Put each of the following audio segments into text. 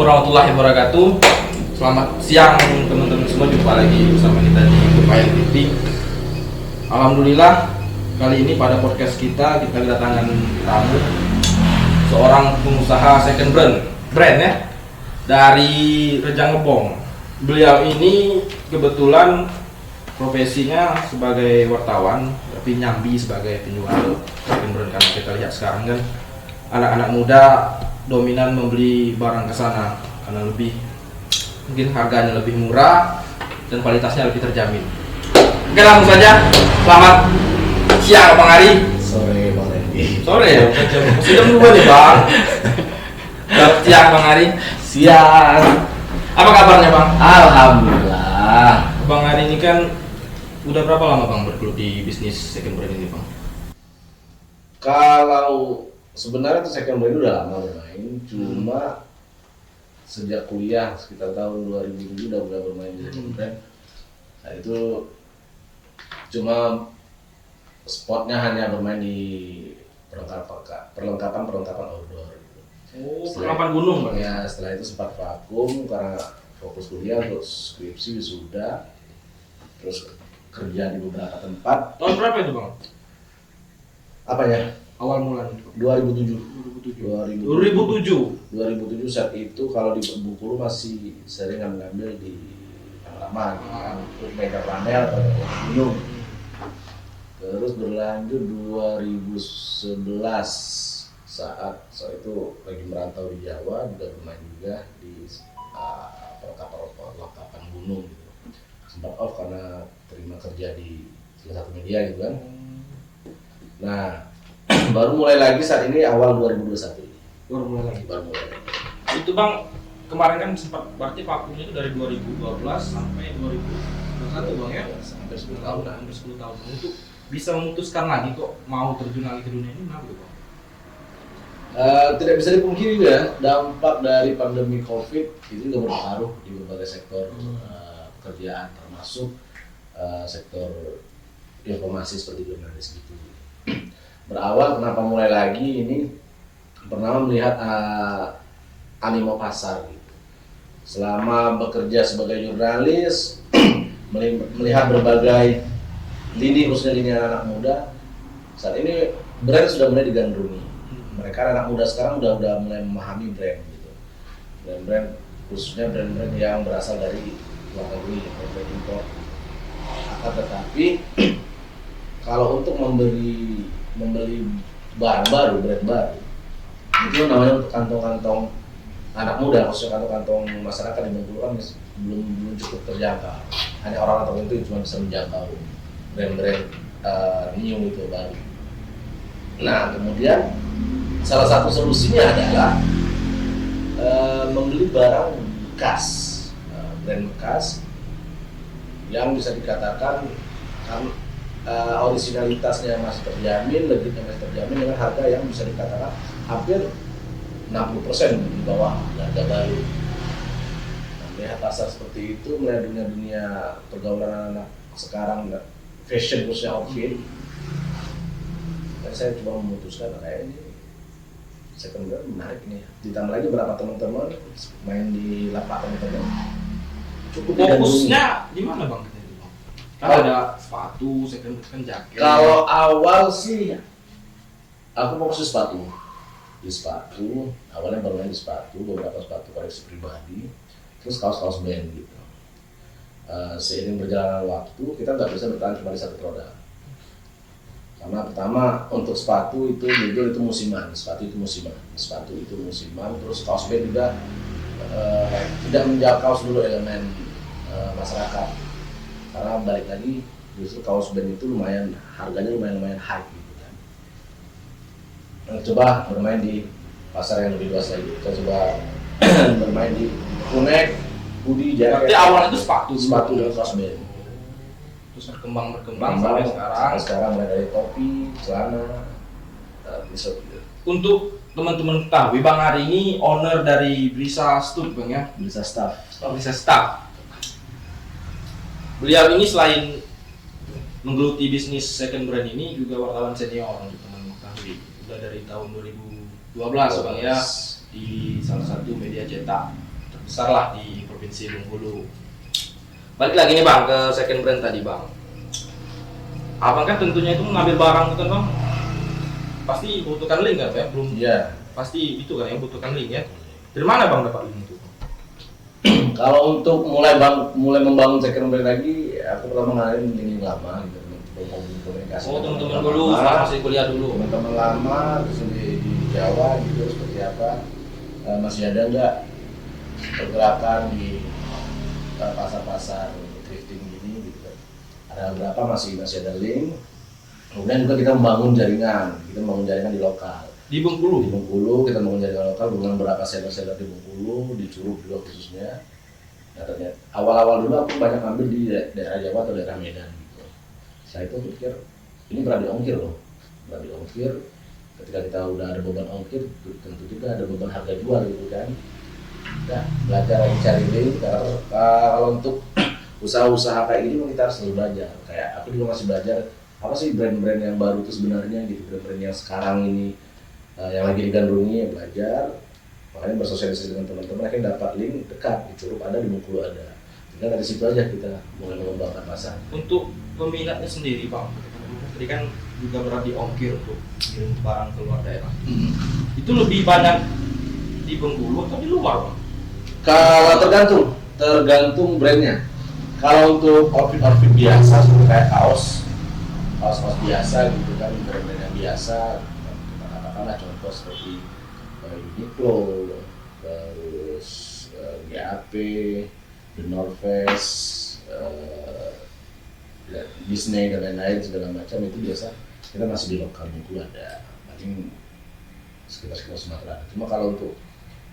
warahmatullahi wabarakatuh. Selamat siang teman-teman semua, jumpa lagi bersama kita di Upaya TV. Alhamdulillah, kali ini pada podcast kita kedatangan tamu, seorang pengusaha second brand ya, dari Rejang Lebong. Beliau ini kebetulan profesinya sebagai wartawan, tapi nyambi sebagai penjual second brand, karena kita lihat sekarang kan anak-anak muda dominan membeli barang ke sana karena mungkin harganya lebih murah dan kualitasnya lebih terjamin. Oke, langsung saja. Selamat siang Bang Ari. Sore Bang Randy. Sore ya? Sudah dulu nih Bang. Selamat siang Bang Ari. Siang. Apa kabarnya Bang? Alhamdulillah. Bang Ari ini kan udah berapa lama Bang bergelut di bisnis second brand ini Bang? Kalau sebenarnya tuh second brand udah lama bermain, cuma sejak kuliah sekitar tahun 2007 udah mulai bermain di second brand. Nah itu cuma spotnya hanya bermain di perlengkapan outdoor gitu. Oh, perlengkapan gunung Bang? Ya setelah itu sempat vakum karena fokus kuliah, terus skripsi wisuda, terus kerja di beberapa tempat. Tahun berapa itu Bang? Apanya? Awal mulanya 2007 saat itu kalau di Bengkulu masih sering ngambil di yang lama gitu kan, untuk mega panel atau gunung. Terus berlanjut 2011 saat itu lagi merantau di Jawa, juga bermain juga di perlengkapan gunung gitu. Sempat off karena terima kerja di salah satu media gitu kan. Nah baru mulai lagi saat ini awal 2021 ini. Baru mulai. Itu Bang, kemarin kan sempat berarti vakumnya itu dari 2012 sampai 2021 Bang ya? Sampai 10 tahun lah. Hampir 10 tahun. Untuk bisa memutuskan lagi kok mau terjun lagi ke dunia ini kenapa Bang? Tidak bisa dipungkiri juga dampak dari pandemi COVID itu juga berpengaruh di berbagai sektor pekerjaan, termasuk sektor informasi seperti jurnalis gitu. Berawal kenapa mulai lagi ini, pertama melihat animo pasar gitu. Selama bekerja sebagai jurnalis melihat berbagai lini, khususnya lini anak muda, saat ini brand sudah mulai digandrungi. Mereka anak muda sekarang udah mulai memahami brand gitu. Brand khususnya brand yang berasal dari luar negeri, brand impor. Akan tetapi kalau untuk membeli barang baru, brand baru, itu namanya untuk kantong-kantong anak muda, khususnya kantong-kantong masyarakat di Bengkulu kan belum cukup terjangkau. Hanya orang tertentu yang cuma bisa menjangkau brand-brand new itu baru. Nah kemudian salah satu solusinya adalah membeli barang bekas, brand bekas yang bisa dikatakan originalitasnya masih terjamin, legitnya masih terjamin dengan harga yang bisa dikatakan hampir 60% di bawah harga baru. Nah, melihat pasar seperti itu, melihat dunia pergaulan anak sekarang, fashion khususnya outfit, dan saya coba memutuskan kayaknya second brand menarik ini. Ditambah lagi beberapa teman-teman main di lapak teman-teman. Cukup fokusnya di mana Bang? Kan ada sepatu, second jaket. Kalau awal sih aku fokus di sepatu. Awalnya bermain di sepatu, beberapa sepatu koleksi pribadi, terus kaos-kaos band gitu. Seiring berjalannya waktu, kita nggak bisa bertahan cuma di satu produk. Karena pertama untuk sepatu itu jujur itu musiman, terus kaos band juga tidak menjangkau seluruh elemen masyarakat. Karena balik lagi justru kaos band itu harganya lumayan high gitu kan. Coba bermain di pasar yang lebih luas lagi. Kita coba bermain di kunek, hoodie, jaket. Berarti awalnya itu sepatu dan kaos band. Terus berkembang sampai sekarang. Sekarang mulai dari topi, celana, t-shirt gitu. Untuk teman-teman ketahui, Bang Ari ini owner dari Brisa Stud Bang ya? Bisa staff. Brisa Staff. Beliau ini selain menggeluti bisnis second brand ini juga wartawan senior untuk teman ketahui. Udah dari tahun 2012 Bang ya, di salah satu media cetak. besar lah di Provinsi Bengkulu. Balik lagi nih Bang ke second brand tadi Bang. Abang kan tentunya itu mengambil barang itu kan Bang, pasti butuhkan link kan ya? Belum. Iya. Pasti itu kan yang butuhkan link ya. Dari mana Bang dapat link itu? Kalau untuk mulai membangun second brand lagi, aku pertama ngalamin link lama gitu, membangun komunikasi. Oh teman-teman dulu, masih kuliah dulu. Teman-teman lama terus di Jawa gitu seperti apa? Masih ada nggak pergerakan di pasar-pasar thrifting gini gitu kan? Ada beberapa masih ada link. Kemudian juga kita membangun jaringan di lokal. Di Bengkulu. Di Bengkulu kita membangun jaringan lokal dengan beberapa seller-seller di Bengkulu, di Curug juga khususnya. Nah, ternyata awal-awal dulu aku banyak ambil di daerah Jawa atau daerah Medan gitu. Saya itu pikir ini berat diongkir loh, berat diongkir. Ketika kita udah ada beban ongkir, tentu juga ada beban harga jual gitu kan. Nah, belajar lagi cari link. Kalau untuk usaha-usaha kayak gini kita harus selalu belajar. Kayak aku juga masih belajar apa sih brand-brand yang baru itu sebenarnya gitu, brand-brand yang sekarang ini yang lagi digandrungi, ya belajar. Makanya bersosialisasi dengan teman-teman, akhirnya dapat link dekat di Curug ada, di Bengkulu ada. Tinggal dari situ aja kita mulai mengembangkan pasar. Untuk peminatnya sendiri Bang, tadi kan juga berat diongkir untuk kirim barang ke luar daerah. Itu lebih banyak di Bengkulu atau di luar Bang? Kalau tergantung brandnya. Kalau untuk outfit biasa seperti kayak kaos biasa gitu kan, brand-brand yang biasa, katakanlah contoh seperti Uniqlo, terus GAP, The North Face, Disney dan lain-lain segala macam itu biasa kita masih di lokal itu ada, paling sekitar Sumatera. Cuma kalau untuk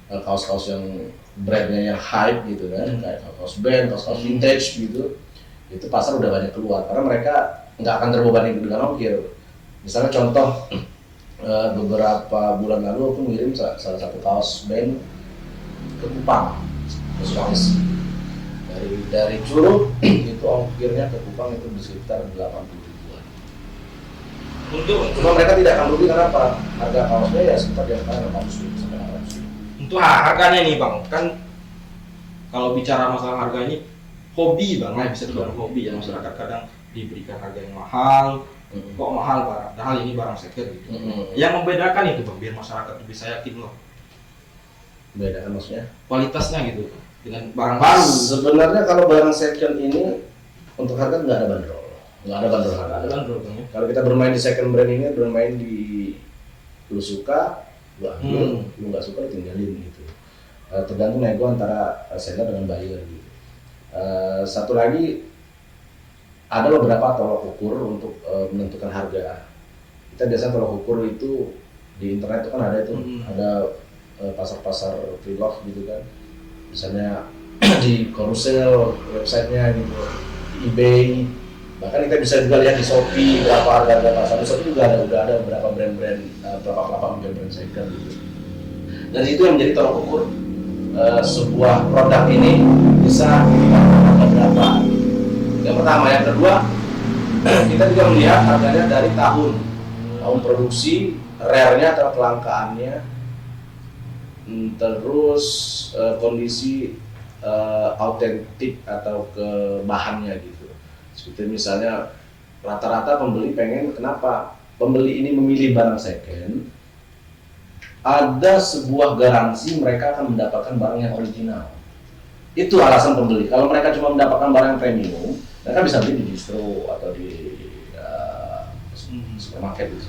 kaos-kaos yang brandnya yang hype gitu kan, kayak kaos band, kaos vintage gitu, itu pasar udah banyak keluar karena mereka nggak akan terbebani dengan ongkir. Misalnya contoh, beberapa bulan lalu aku mengirim salah satu kaos band ke Kupang, ke Sulawesi. Dari Curug itu ongkirnya ke Kupang itu di sekitar 80 ribuan. Cuma mereka tidak akan rugi karena apa? Harga kaosnya ya sekitar di antara 800 ribu sampai 900 ribu. Untuk harganya nih Bang, kan kalau bicara masalah harga ini hobi Bang, bisa dibilang hobi ya, masyarakat kadang diberikan harga yang mahal. Kok mahal barang, padahal ini barang second gitu. Yang membedakan itu Bang, biar masyarakat bisa yakin loh. Membedakan maksudnya? Kualitasnya gitu, dengan barang baru. Sebenarnya kalau barang second ini untuk harga nggak ada bandrol, harga. Ada bandrol Bang ya. Kalau kita bermain di second brand ini, bermain di lu suka, lu ambil, lu nggak suka lu tinggalin gitu. Tergantung nego antara seller dengan buyer gitu. Satu lagi, ada beberapa tolak ukur untuk menentukan harga. Kita biasanya tolak ukur itu di internet itu kan ada ada pasar-pasar pre-love gitu kan. Misalnya di Carousel websitenya gitu, di eBay, bahkan kita bisa juga lihat di Shopee berapa harga pasar. Di Shopee juga udah ada beberapa brand-brand, berapa brand second gitu. Dan itu yang menjadi tolak ukur sebuah produk ini bisa harga berapa. Yang pertama, yang kedua kita juga melihat harganya dari tahun produksi, rare-nya atau kelangkaannya, terus kondisi autentik atau ke bahannya gitu. Seperti misalnya rata-rata pembeli pengen, kenapa pembeli ini memilih barang second? Ada sebuah garansi mereka akan mendapatkan barang yang original. Itu alasan pembeli. Kalau mereka cuma mendapatkan barang yang premium, mereka bisa beli di distro atau di supermarket gitu,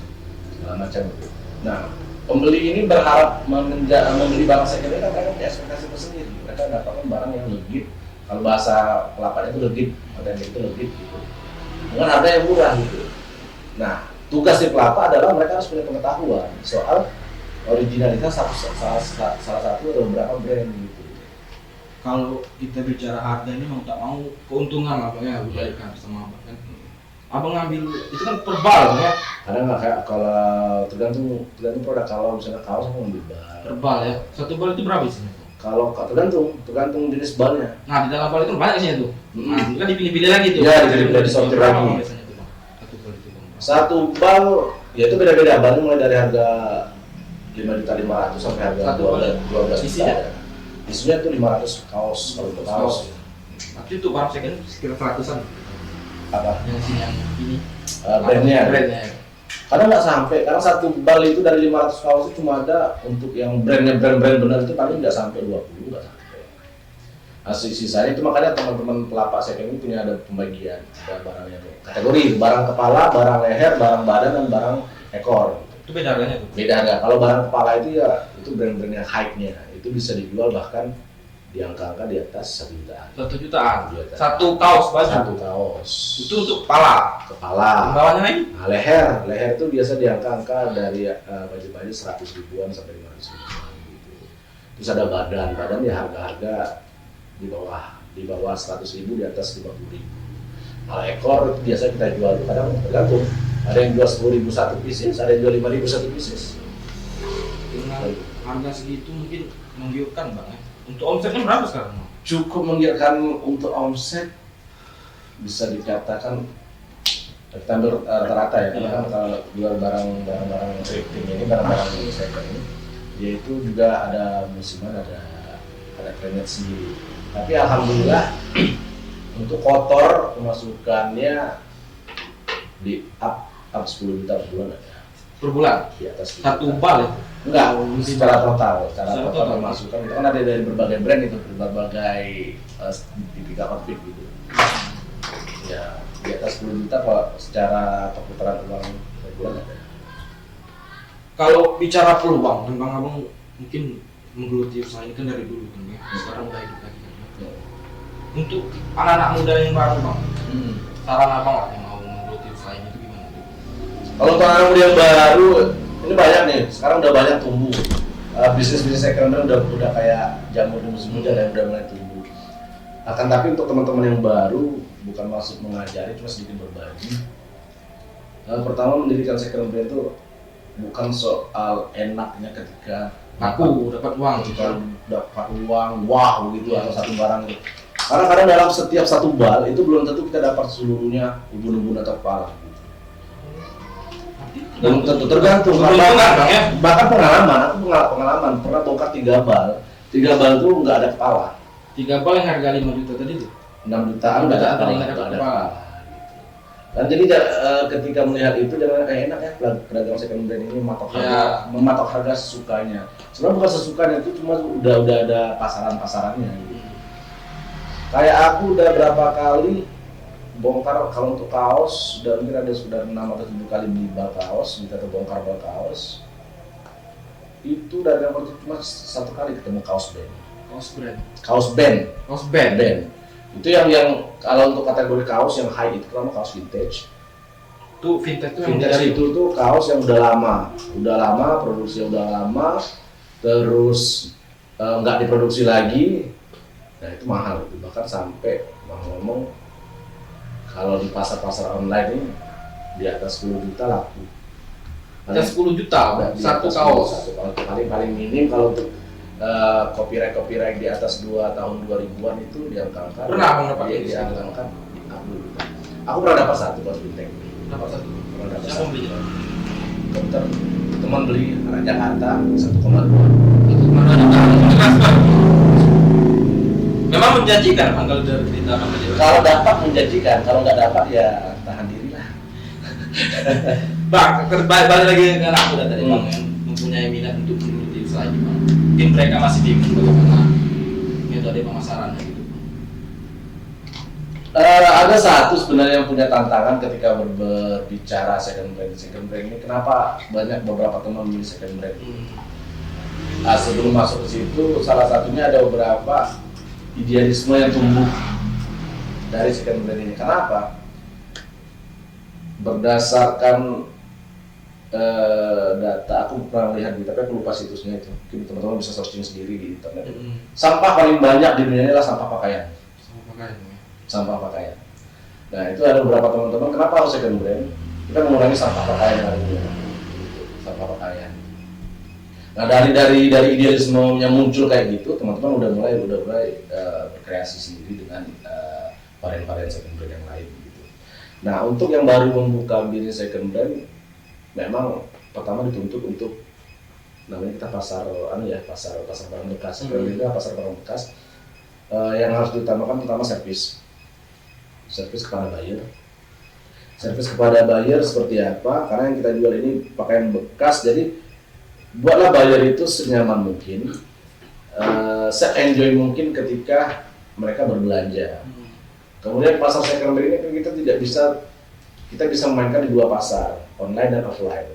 segala macam gitu. Nah, pembeli ini berharap membeli barang second ini kan mereka punya ekspektasi tersendiri. Mereka mendapatkan barang yang legit. Kalau bahasa kelapanya itu legit, autentik itu legit gitu. Dengan harga yang murah gitu. Nah, tugas di pelapa adalah mereka harus punya pengetahuan soal originalitas salah satu atau beberapa brand gitu. Kalau kita bicara harga ini mau tak mau keuntungan lah Bang ya, dibalikan sama Abang kan. Abang ngambil itu kan per bal ya. Kadang nggak kayak kalau tergantung produk. Kalau misalnya kaos aku ngambil bal. Per bal ya. Satu bal itu berapa isinya? Kalau tergantung jenis balnya. Nah di dalam bal itu banyak isinya tuh. Nah itu kan dipilih-pilih lagi tuh. Iya, dipilih-pilih disortir lagi. Biasanya tuh Bang. Satu bal itu Bang. Satu bal ya itu beda-beda. Balnya mulai dari harga 5.500.000 sampai harga 12 juta. Isinya? isunya itu 500 kaos kalau untuk kaos. Tapi untuk barang second sekitar 100-an. Apa? Yang ini. Brandnya. Karena nggak sampai, karena satu bal itu dari 500 kaos itu cuma ada untuk yang brand benar itu paling nggak sampai 20, nggak sampai. Sisanya itu makanya teman-teman pelapak second ini punya ada pembagian barangnya kategori barang kepala, barang leher, barang badan dan barang ekor. Itu beda harganya tuh? Beda harga. Kalau barang kepala itu ya itu brand-brand yang hype-nya itu bisa dijual bahkan di angka-angka di atas 1 jutaan. 1 jutaan. Satu kaos baju. Satu kaos. Itu untuk kepala. Kepala. Bawahnya lagi? Nah, leher itu biasa di angka-angka dari baju-baju 100 ribuan sampai 500 ribuan gitu. Terus ada badan ya harga-harga di bawah 100 ribu, di atas 50 ribu. Kalau ekor itu biasa kita jual kadang tergantung. Ada yang jual 10 ribu satu pieces, ada yang jual 5 ribu satu pieces. Dengan harga segitu mungkin menggiurkan Bang ya. Untuk omsetnya berapa sekarang? Cukup menggiurkan untuk omset bisa dikatakan kita ambil rata-rata ya, karena kan kalau jual barang-barang thrifting ini, barang-barang second ini, dia itu juga ada musiman, ada trendnya sendiri. Tapi alhamdulillah untuk kotor pemasukannya di up 10 juta per bulan ada. Per bulan? Di atas 10 satu juta. bal ya? Enggak, secara total total. pemasukan itu kan ada dari berbagai brand itu, berbagai tipikal outfit gitu. Ya di atas 10 juta kalau secara perputaran uang per bulan ada. Kalau bicara peluang, dan Bang Abang mungkin menggeluti usaha ini kan dari dulu kan ya, sekarang udah hidup lagi kan ya. Untuk anak-anak muda yang baru Bang, saran Abang lah yang mau menggeluti usaha ini itu gimana? Kalau untuk anak muda yang baru, ini banyak nih, sekarang udah banyak tumbuh. Bisnis-bisnis second hand udah kayak jamur di musim hujan dan udah mulai tumbuh. Akan tapi untuk teman-teman yang baru, bukan maksud mengajari, cuma sedikit berbagi. Pertama mendirikan second brand itu bukan soal enaknya ketika Laku, dapat uang gitu. dapat uang, wah begitu atau satu barang gitu. Karena kadang dalam setiap satu bal itu belum tentu kita dapat seluruhnya ubun-ubun atau kepala gitu. Belum tentu, tergantung. Bahkan pengalaman, aku pengalaman pernah bongkar 3 bal itu nggak ada kepala. 3 bal yang harga 5 juta tadi tuh? 6 jutaan nggak ada kepala. Dan jadi ketika melihat itu jangan enak ya pedagang second brand ini mematok harga sesukanya. Sebenarnya bukan sesukanya, itu cuma udah ada pasarannya. Gitu. Kayak aku udah berapa kali bongkar kalau untuk kaos mungkin ada sudah 6 atau 7 kali beli bal kaos, kita terbongkar bal kaos. Itu dari yang cuma 1 kali ketemu kaos band. Itu yang kalau untuk kategori kaos yang high itu namanya kaos vintage. Tuh vintage itu tuh kaos yang udah lama, produksinya udah lama, terus nggak diproduksi lagi. Nah itu mahal itu, bahkan sampai ngomong kalau di pasar online ini di atas 10 juta laku. Atas 10 juta satu kaos. Paling minim kalau untuk copyright di atas 2 tahun 2000-an itu diangkat. Pernah Abang dapat di angkat di 60 juta. Aku pernah dapat 1 kaos vintage. Dapat 1. Pernah dapat Siapa 1. belinya? Dokter teman beli anak Jakarta 1,2. Mana juta? Transfer. Memang menjanjikan Bang kalau dari cerita Bang tadi. Kalau dapat menjanjikan, kalau nggak dapat ya tahan diri lah. Bang, balik lagi ke anak muda tadi Bang yang mempunyai minat untuk menggeluti usaha ini Bang. Mungkin mereka masih bingung bagaimana metode pemasarannya gitu. Ada satu sebenarnya yang punya tantangan ketika berbicara second brand ini. Kenapa banyak beberapa teman beli second brand? Sebelum masuk ke situ, salah satunya ada beberapa idealisme yang tumbuh dari second brand ini. Kenapa? Berdasarkan data, aku pernah lihat tapi aku lupa situsnya itu. Mungkin teman-teman bisa searching sendiri di internet. Sampah paling banyak di dunia ini adalah sampah pakaian. Sampah pakaian. Nah itu ada beberapa teman-teman, kenapa harus second brand? Kita mengurangi sampah pakaian yang ada di dunia. Sampah pakaian. Nah dari idealisme yang muncul kayak gitu, teman-teman udah mulai berkreasi sendiri dengan varian-varian second brand yang lain gitu. Nah untuk yang baru membuka bisnis second brand, memang pertama dituntut untuk namanya kita pasar pasar barang bekas. Itu pasar barang bekas. Yang harus diutamakan pertama servis kepada buyer. Servis kepada buyer seperti apa? Karena yang kita jual ini pakaian bekas, jadi buatlah buyer itu senyaman mungkin, se-enjoy mungkin ketika mereka berbelanja. Kemudian pasar second hand ini kita bisa memainkan di dua pasar, online dan offline.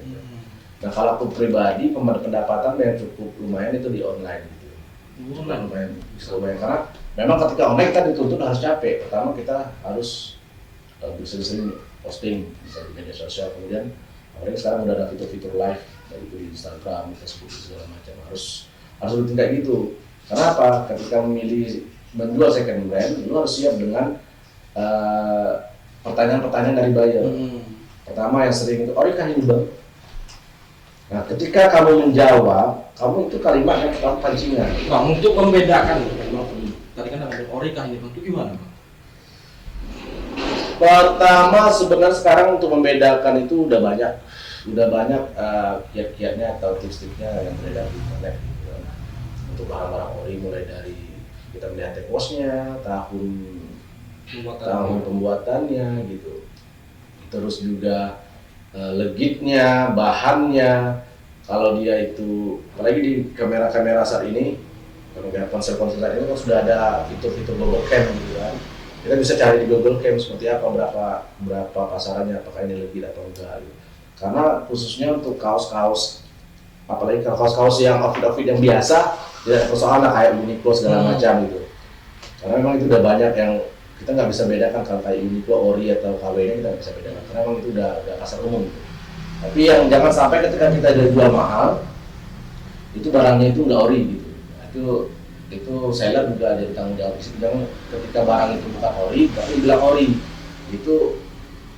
Nah kalau aku pribadi pendapatan yang cukup lumayan itu di online gitu. Lumayan karena memang ketika online kita dituntut harus capek. Pertama kita harus sering posting bisa di media sosial, kemudian apalagi sekarang udah ada fitur-fitur live dari itu di Instagram, Facebook segala macam harus rutin kayak gitu. Karena apa? Ketika menjual second brand, lu harus siap dengan pertanyaan-pertanyaan dari buyer. Pertama yang sering itu, ori kah ini bang? Nah, ketika kamu menjawab, kamu itu kalimat yang kamu pancingan. Bang, untuk membedakan, tadi kan ada ori kah ini bang, itu gimana bang? Pertama sebenarnya sekarang untuk membedakan itu udah banyak kiat-kiatnya atau tips-tipsnya yang beredar di internet gitu. Untuk barang-barang ori mulai dari kita melihat tekosnya, tahun pembuatannya gitu. Terus juga legitnya, bahannya. Kalau dia itu apalagi di kamera-kamera saat ini, kamera ponsel-ponsel saat ini kan sudah ada fitur-fitur Google Cam gitu kan. Kita bisa cari di Google Cam seperti apa, berapa pasarannya, apakah ini legit atau enggak gitu. Karena khususnya untuk kaos-kaos, apalagi kaos-kaos yang outfit yang biasa, tidak ada persoalan kayak Uniqlo segala macam gitu. Karena memang itu udah banyak yang kita nggak bisa bedakan kalau kayak Uniqlo, Ori atau KW ini kita nggak bisa bedakan karena memang itu udah pasar umum gitu. Tapi yang jangan sampai ketika kita jual mahal, itu barangnya itu nggak ori gitu. Itu seller juga ada tanggung jawab. Jangan ketika barang itu bukan ori, tapi bilang ori, itu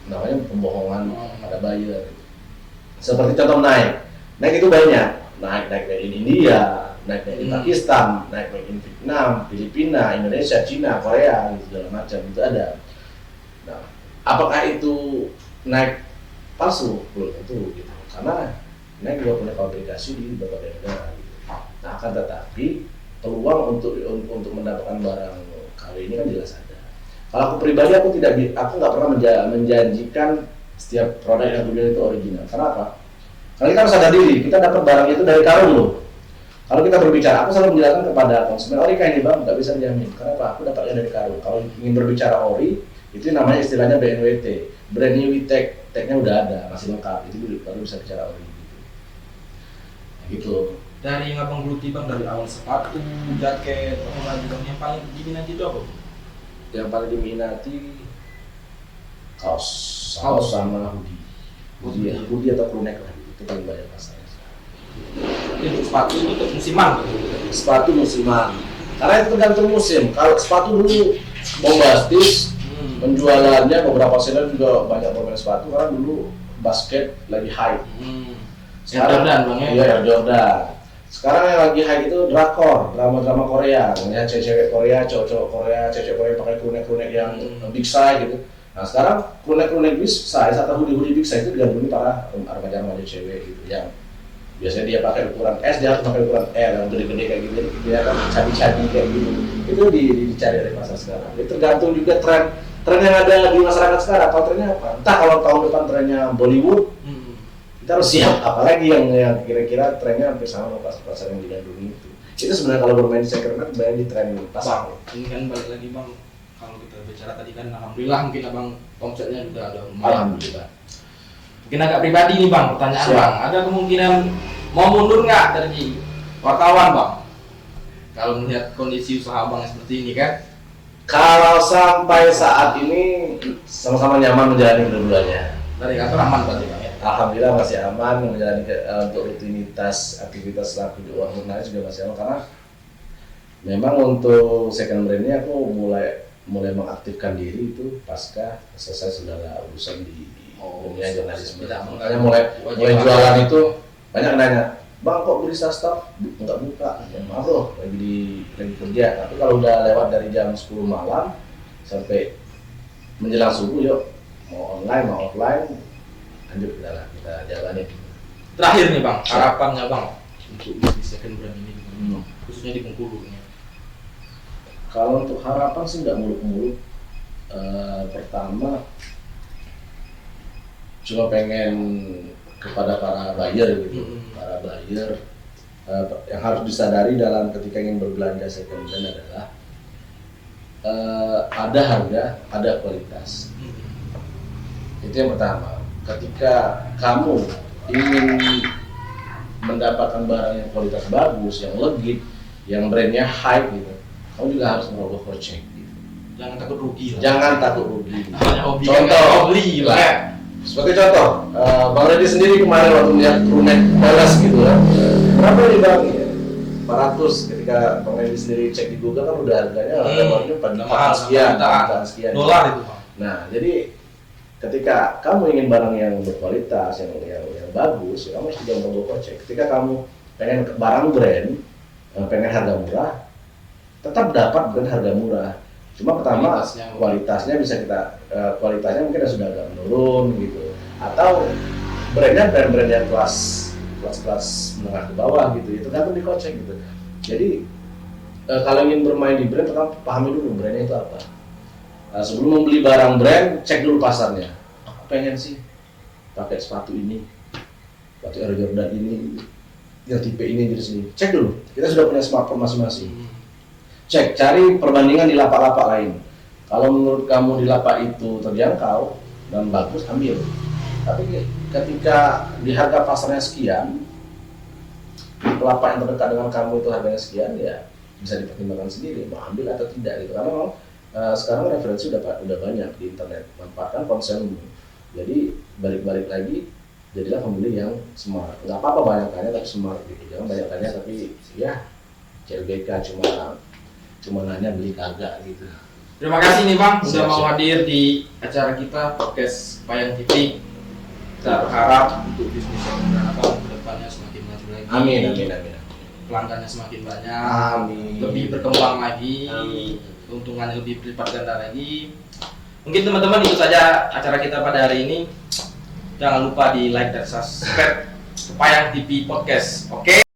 namanya pembohongan pada buyer. Seperti contoh naik itu banyak, naik made in India, naik made in Pakistan, naik made in Vietnam, Filipina, Indonesia, Cina, Korea, gitu segala macam itu ada. Nah, apakah itu naik palsu? Belum tentu gitu. Karena naik juga punya fabrikasi di berbagai negara gitu. Nah, akan tetapi peluang untuk mendapatkan barang KW ini kan jelas ada. Kalau aku pribadi aku nggak pernah menjanjikan setiap produk yang aku jual itu original. Kenapa? Karena kita harus sadar diri, kita dapat barang itu dari karung loh. Kalau kita berbicara, aku selalu menjelaskan kepada konsumen, ori kayak ini bang, nggak bisa dijamin. Kenapa? Aku dapatnya dari karung. Kalau ingin berbicara ori, itu namanya istilahnya BNWT, brand new with tag-nya udah ada, masih lengkap. Itu baru bisa bicara ori gitu. Gitu. Dari yang abang geluti bang, dari awal sepatu, jaket, baju bang, yang paling diminati itu apa? Yang paling diminati kaos sama hoodie atau crew neck lah, itu paling banyak pasarnya. Untuk sepatu itu untuk musiman. Sepatu musiman, karena itu tergantung musim. Kalau sepatu dulu bombastis, penjualannya beberapa seller juga banyak bermain sepatu karena dulu basket lagi hype. Sekarang Jordan bang ya? Iya, Air Jordan. Sekarang yang lagi hype itu drakor, drama Korea, ya cewek Korea, cowok Korea, cewek Korea pakai crew-neck yang big size gitu. Nah sekarang crew-neck big size atau hoodie big size itu digandrungi para remaja cewek gitu yang biasanya dia pakai ukuran S, dia harus pakai ukuran L yang gede-gede kayak gitu, dia kan cabi-cabi kayak gitu. Itu dicari dari pasar sekarang. Itu tergantung juga tren yang ada di masyarakat sekarang. Kalau trennya apa? Entah kalau tahun depan trennya Bollywood, kita harus siap. Apalagi yang kira-kira trennya hampir sama sama pasar yang digandrungi itu. Itu sebenarnya kalau bermain di second hand, bermain di tren pasar. Ini kan balik lagi bang, kalau kita bicara tadi kan alhamdulillah mungkin abang omsetnya juga ada lumayan. Alhamdulillah. Mungkin agak pribadi nih bang, pertanyaan Siap. bang, ada kemungkinan mau mundur nggak dari wartawan bang? Kalau melihat kondisi usaha bang seperti ini kan? Kalau sampai saat ini sama-sama nyaman menjalani kedua-duanya. Dari kantor aman berarti bang ya? Alhamdulillah masih aman menjalani untuk rutinitas aktivitas selaku di uang jurnalis juga masih aman karena memang untuk second brand ini aku mulai mengaktifkan diri itu pasca selesai segala urusan di dunia jurnalisme. Makanya mulai jualan itu banyak nanya, bang kok berisa staff nggak buka? Ya, maaf loh lagi kerja. Tapi kalau udah lewat dari jam 10 malam sampai menjelang subuh yuk mau online mau offline lanjut kita jalani. Terakhir nih bang, harapannya bang untuk bisnis second brand ini, khususnya di Bengkulu ini? Kalau untuk harapan sih nggak muluk-muluk. Pertama cuma pengen kepada para buyer gitu, para buyer yang harus disadari dalam ketika ingin berbelanja second hand adalah ada harga, ada kualitas. Itu yang pertama. Ketika kamu ingin mendapatkan barang yang kualitas bagus, yang legit, yang brandnya high gitu, kamu juga harus merogoh kocek gitu. Jangan takut rugi lah. Jangan takut rugi. Hobi Contoh, beli lah. lah. Sebagai contoh, Bang Reddy sendiri kemarin waktu melihat Rumet Dallas gitu kan, berapa nih Bang? Ya, 400. Ketika Bang Reddy sendiri cek di Google kan udah harganya barunya 4 sekian, 4 sekian dolar itu Bang. Nah, jadi ketika kamu ingin barang yang berkualitas, yang bagus, ya kamu harus juga merogoh kocek. Ketika kamu pengen barang brand, pengen harga murah, tetap dapat brand harga murah. Cuma pertama kualitasnya bisa kita kualitasnya mungkin sudah agak menurun gitu, atau brandnya brand yang kelas menengah ke bawah gitu, itu kan dikocek gitu. Jadi kalau ingin bermain di brand, pertama pahami dulu brandnya itu apa. Sebelum membeli barang brand, cek dulu pasarnya. Aku pengen sih pakai sepatu ini, sepatu Air Jordan ini, yang tipe ini jenis ini. Cek dulu. Kita sudah punya smartphone masing-masing. Cek, cari perbandingan di lapak-lapak lain. Kalau menurut kamu di lapak itu terjangkau dan bagus, ambil. Tapi ketika di harga pasarnya sekian, di lapak yang terdekat dengan kamu itu harganya sekian, ya bisa dipertimbangkan sendiri mau ambil atau tidak gitu. Karena memang sekarang referensi udah banyak di internet. Manfaatkan ponselmu. Jadi balik lagi, jadilah pembeli yang smart. Nggak apa-apa banyak tanya tapi smart gitu. Jangan banyak tanya tapi ya CLBK cuma nanya beli kagak gitu. Terima kasih nih Bang sudah Siap, mau siap. hadir di acara kita podcast Payang TV. Kita berharap untuk bisnis second brand Abang ke depannya semakin maju lagi. Amin. Pelanggannya semakin banyak. Amin. Lebih berkembang lagi. Amin. Keuntungannya lebih berlipat ganda lagi. Mungkin teman-teman itu saja acara kita pada hari ini. Jangan lupa di like dan subscribe Payang TV Podcast. Oke?